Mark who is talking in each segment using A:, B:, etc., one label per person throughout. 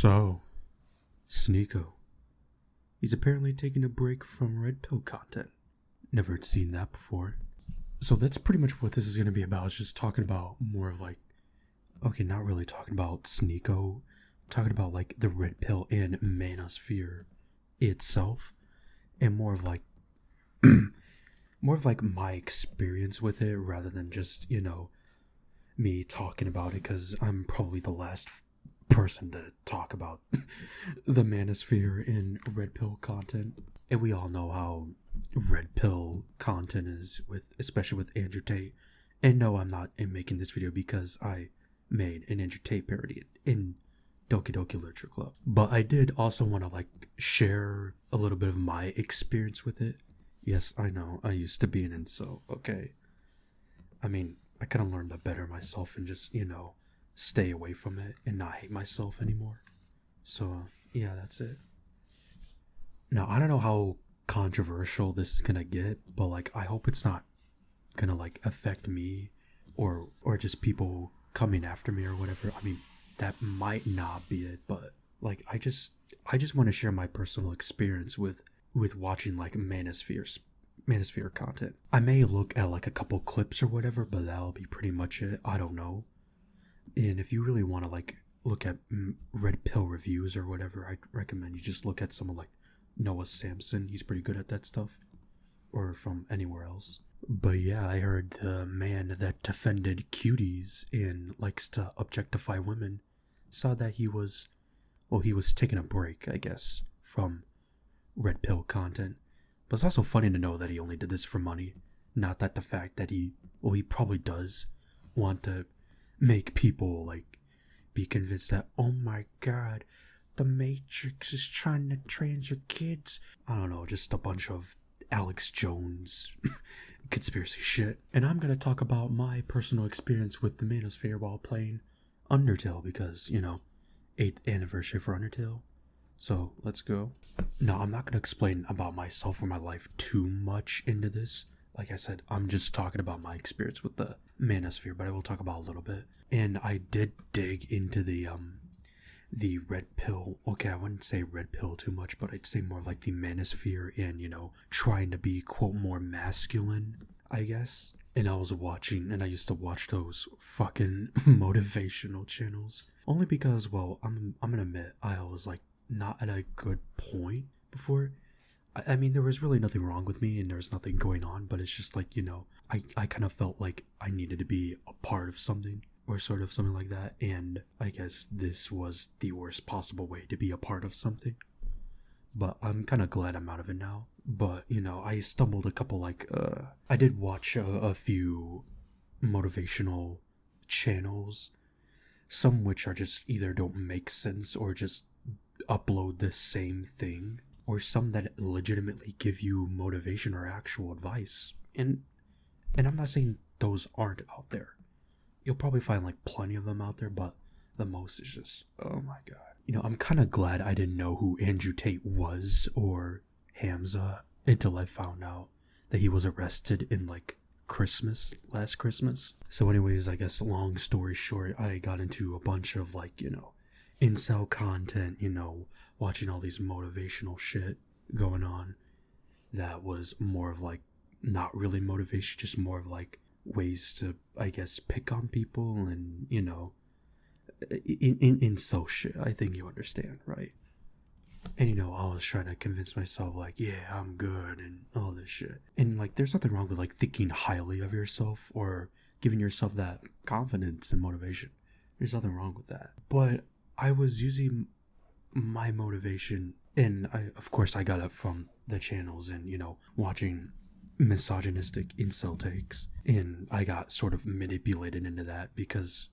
A: So, Sneako. He's apparently taking a break from RedPill content. Never had seen that before. So that's pretty much what this is going to be about. It's just talking about more of like, okay, not really talking about Sneako, talking about like the RedPill and Manosphere itself, and more of like my experience with it rather than just, me talking about it, because I'm probably the last person to talk about the Manosphere and RedPill content. And we all know how RedPill content is, especially with Andrew Tate. And no, I'm not making this video because I made an Andrew Tate parody in Doki Doki Literature Club. But I did also want to share a little bit of my experience with it. Yes, I know, I used to be an incel, okay? I mean, I kind of learned to better myself and just, stay away from it and not hate myself anymore. So, yeah, that's it. Now, I don't know how controversial this is gonna get, but, I hope it's not gonna, affect me or just people coming after me or whatever. I mean, that might not be it, but, I just want to share my personal experience with watching, Manosphere content. I may look at a couple clips or whatever, but that'll be pretty much it. I don't know. And if you really want to look at RedPill reviews or whatever, I'd recommend you just look at someone like Noah Samson. He's pretty good at that stuff, or from anywhere else. But yeah, I heard the man that defended cuties and likes to objectify women saw that he was taking a break, I guess, from RedPill content. But it's also funny to know that he only did this for money. Not that the fact that he probably does want to make people be convinced that, oh my god, the Matrix is trying to trans your kids. I don't know, just a bunch of Alex Jones conspiracy shit. And I'm gonna talk about my personal experience with the Manosphere while playing UNDERTALE, because, 8th anniversary for UNDERTALE. So, let's go. No, I'm not going to explain about myself or my life too much into this. Like I said, I'm just talking about my experience with the Manosphere, but I will talk about a little bit. And I did dig into the RedPill. Okay, I wouldn't say RedPill too much, but I'd say more like the Manosphere and, trying to be, quote, more masculine, I guess. And I used to watch those fucking motivational channels. Only because, well, I'm gonna admit, I was not at a good point before. I mean, there was really nothing wrong with me and there was nothing going on, but it's just I kind of felt like I needed to be a part of something, or sort of something like that, and I guess this was the worst possible way to be a part of something. But I'm kind of glad I'm out of it now. But, I stumbled a couple, I did watch a few motivational channels, some which are just either don't make sense or just upload the same thing, or some that legitimately give you motivation or actual advice. And I'm not saying those aren't out there. You'll probably find plenty of them out there, but the most is just, oh my god. I'm kind of glad I didn't know who Andrew Tate was or Hamza until I found out that he was arrested in last Christmas. So anyways, I guess long story short, I got into a bunch of incel content, watching all these motivational shit going on that was more of not really motivation, just more of ways to, I guess, pick on people and, incel shit. I think you understand, right? And, I was trying to convince myself, yeah, I'm good and all this shit. And, there's nothing wrong with, thinking highly of yourself or giving yourself that confidence and motivation. There's nothing wrong with that. But I was using my motivation, and of course I got it from the channels and, watching misogynistic incel takes, and I got sort of manipulated into that because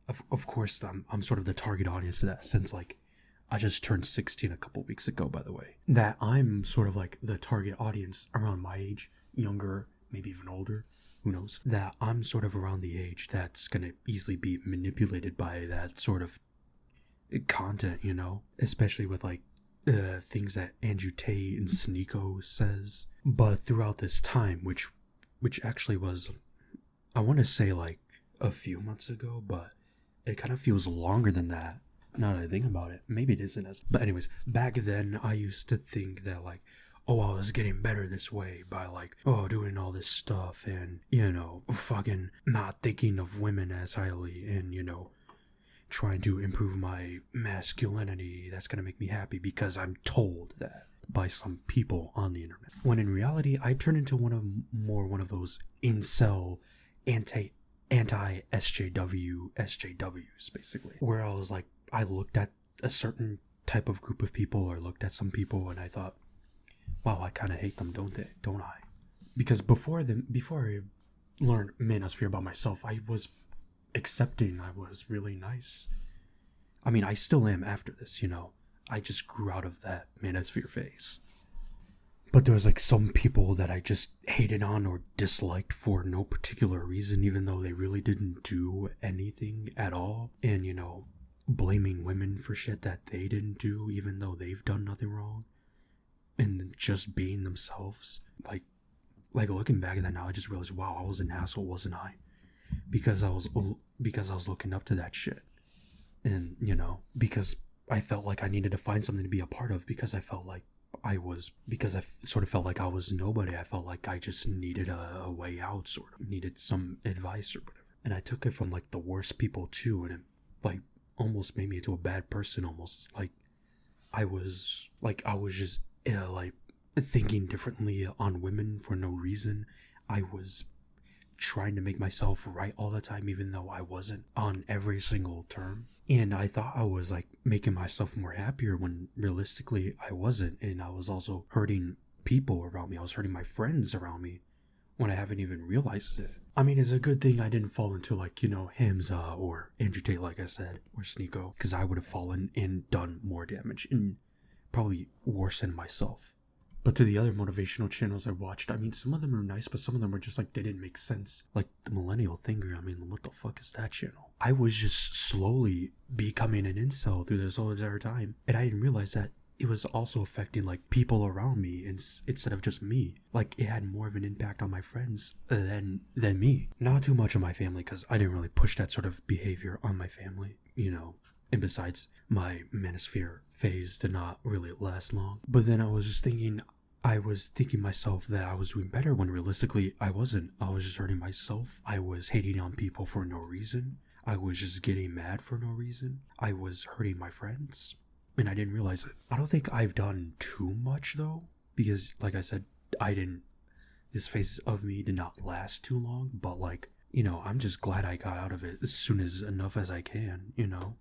A: of course I'm sort of the target audience to that, since I just turned 16 a couple weeks ago, by the way. That I'm sort of the target audience around my age, younger, maybe even older, who knows, that I'm sort of around the age that's gonna easily be manipulated by that sort of content, especially with things that Andrew Tate and Sneako says. But throughout this time, which actually was, I want to say a few months ago, but it kind of feels longer than that. Now that I think about it, maybe it isn't as. But anyways, back then I used to think that like, oh, I was getting better this way by like, oh, doing all this stuff and, you know, fucking not thinking of women as highly and, you know, trying to improve my masculinity. That's gonna make me happy because I'm told that by some people on the internet. When in reality, I turned into one of those incel anti SJWs basically, where I was like, I looked at a certain type of group of people or looked at some people and I thought, wow, I kind of hate them, don't I? Because before I learned Manosphere about myself, I was accepting, I was really nice. I mean, I still am after this, you know. I just grew out of that Manosphere phase. But there was like some people that I just hated on or disliked for no particular reason, even though they really didn't do anything at all. And, you know, blaming women for shit that they didn't do, even though they've done nothing wrong. And just being themselves. Like looking back at that now, I just realized, wow, I was an asshole, wasn't I? Because I was looking up to that shit. And, you know, because I felt like I needed to find something to be a part of, because I felt like sort of felt like I was nobody. I felt like I just needed a way out, sort of needed some advice or whatever. And I took it from like the worst people too, and it like almost made me into a bad person. Almost like I was just like thinking differently on women for no reason. I was trying to make myself right all the time, even though I wasn't on every single term. And I thought I was like making myself more happier when realistically I wasn't. And I was also hurting people around me. I was hurting my friends around me when I haven't even realized it. I mean, it's a good thing I didn't fall into like, you know, Hamza or Andrew Tate, like I said, or Sneako, because I would have fallen and done more damage and probably worsened myself. But to the other motivational channels I watched, I mean, some of them are nice, but some of them were just like, they didn't make sense. Like the Millennial Thinker, I mean, what the fuck is that channel? I was just slowly becoming an incel through this whole entire time. And I didn't realize that it was also affecting like people around me instead of just me. Like it had more of an impact on my friends than me. Not too much on my family, because I didn't really push that sort of behavior on my family, you know. And besides, my Manosphere phase did not really last long. But then I was thinking myself that I was doing better when realistically I wasn't. I was just hurting myself. I was hating on people for no reason. I was just getting mad for no reason. I was hurting my friends. And I didn't realize it. I don't think I've done too much though. Because like I said, this phase of me did not last too long. But like, you know, I'm just glad I got out of it as soon as enough as I can, you know.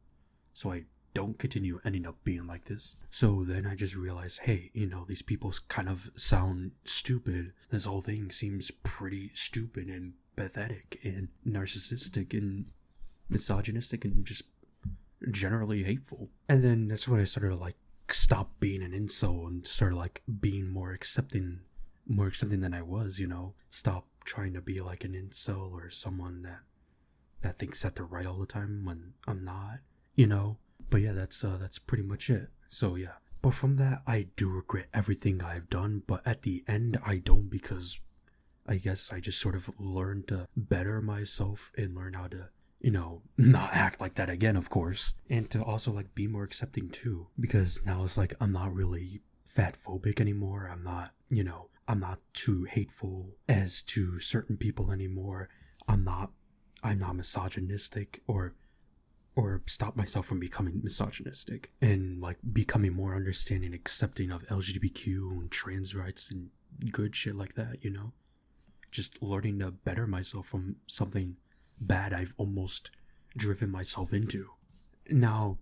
A: So I don't continue ending up being like this. So then I just realized, hey, you know, these people kind of sound stupid. This whole thing seems pretty stupid and pathetic and narcissistic and misogynistic and just generally hateful. And then that's when I started to like stop being an incel and started like being more accepting than I was, you know. Stop trying to be like an incel or someone that thinks that they're right all the time when I'm not, you know. But yeah, that's pretty much it. So yeah. But from that, I do regret everything I've done, but at the end, I don't, because I guess I just sort of learned to better myself and learn how to, you know, not act like that again, of course. And to also like be more accepting too, because now it's like I'm not really fat phobic anymore. I'm not, you know, I'm not too hateful as to certain people anymore. I'm not misogynistic or stop myself from becoming misogynistic, and like becoming more understanding, accepting of LGBTQ and trans rights and good shit like that, you know. Just learning to better myself from something bad I've almost driven myself into. Now,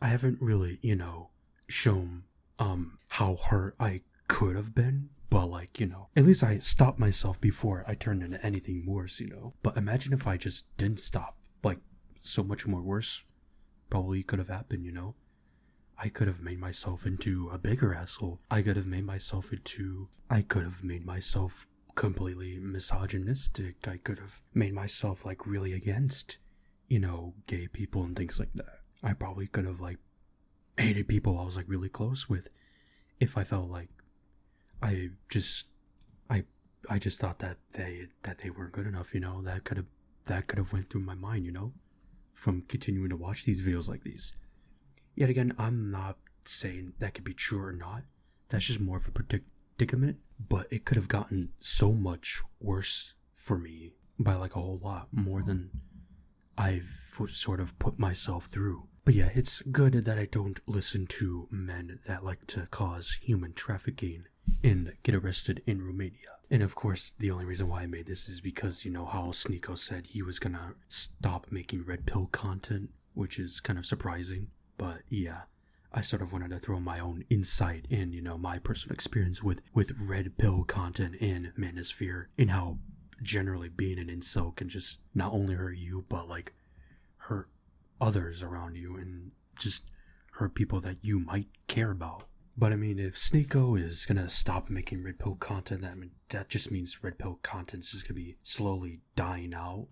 A: I haven't really, you know, shown how hurt I could have been, but like, you know, at least I stopped myself before I turned into anything worse, you know. But imagine if I just didn't stop, like so much more worse probably could have happened, you know. I could have made myself into a bigger asshole. I could have made myself completely misogynistic. I could have made myself like really against, you know, gay people and things like that. I probably could have like hated people I was like really close with if I felt like I just thought that they weren't good enough, you know. That could have went through my mind, you know, from continuing to watch these videos like these. Yet again, I'm not saying that could be true or not. That's just more of a predicament. But it could have gotten so much worse for me by like a whole lot more than I've sort of put myself through. But yeah, it's good that I don't listen to men that like to cause human trafficking and get arrested in Romania. And of course, the only reason why I made this is because, you know, how Sneako said he was gonna stop making RedPill content, which is kind of surprising. But yeah, I sort of wanted to throw my own insight in, you know, my personal experience with RedPill content in Manosphere, and how generally being an incel can just not only hurt you, but like hurt others around you and just hurt people that you might care about. But I mean, if Sneako is gonna stop making RedPill content, that just means RedPill content's just gonna be slowly dying out.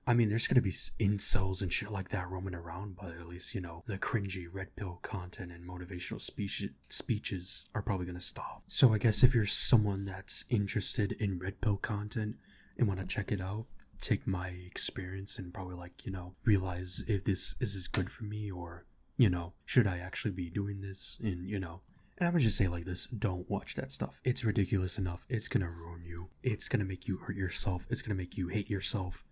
A: I mean, there's gonna be incels and shit like that roaming around, but at least, you know, the cringy RedPill content and motivational speeches are probably gonna stop. So I guess if you're someone that's interested in RedPill content and want to check it out, take my experience and probably like, you know, realize if this is good for me, or, you know, should I actually be doing this? And, you know, and I'm gonna just say like this, don't watch that stuff. It's ridiculous enough. It's gonna ruin you. It's gonna make you hurt yourself. It's gonna make you hate yourself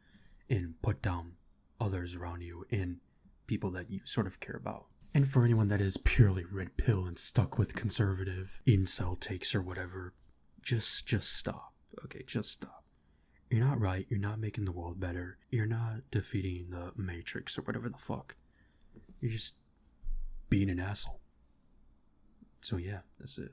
A: and put down others around you and people that you sort of care about. And for anyone that is purely red pill and stuck with conservative incel takes or whatever, just stop. Okay, just stop. You're not right. You're not making the world better. You're not defeating the Matrix or whatever the fuck. You're just being an asshole. So yeah, that's it.